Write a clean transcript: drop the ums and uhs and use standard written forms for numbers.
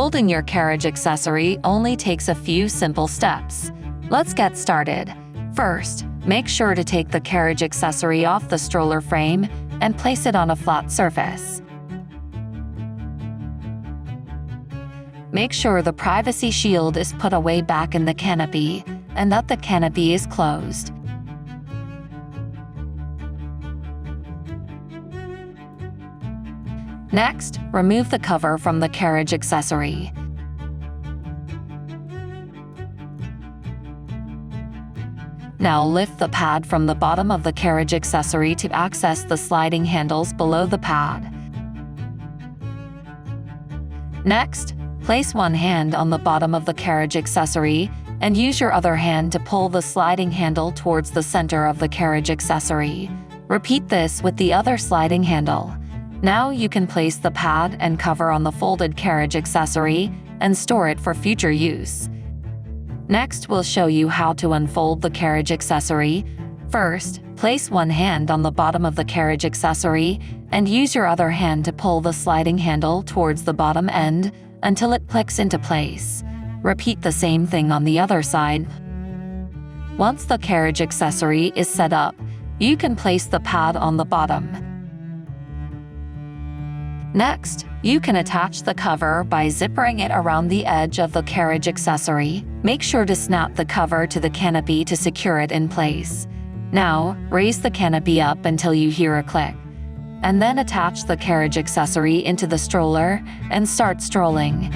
Folding your carriage accessory only takes a few simple steps. Let's get started. First, make sure to take the carriage accessory off the stroller frame and place it on a flat surface. Make sure the privacy shield is put away back in the canopy and that the canopy is closed. Next, remove the cover from the carriage accessory. Now lift the pad from the bottom of the carriage accessory to access the sliding handles below the pad. Next, place one hand on the bottom of the carriage accessory and use your other hand to pull the sliding handle towards the center of the carriage accessory. Repeat this with the other sliding handle. Now you can place the pad and cover on the folded carriage accessory and store it for future use. Next, we'll show you how to unfold the carriage accessory. First, place one hand on the bottom of the carriage accessory and use your other hand to pull the sliding handle towards the bottom end until it clicks into place. Repeat the same thing on the other side. Once the carriage accessory is set up, you can place the pad on the bottom. Next, you can attach the cover by zippering it around the edge of the carriage accessory. Make sure to snap the cover to the canopy to secure it in place. Now, raise the canopy up until you hear a click, and then attach the carriage accessory into the stroller and start strolling.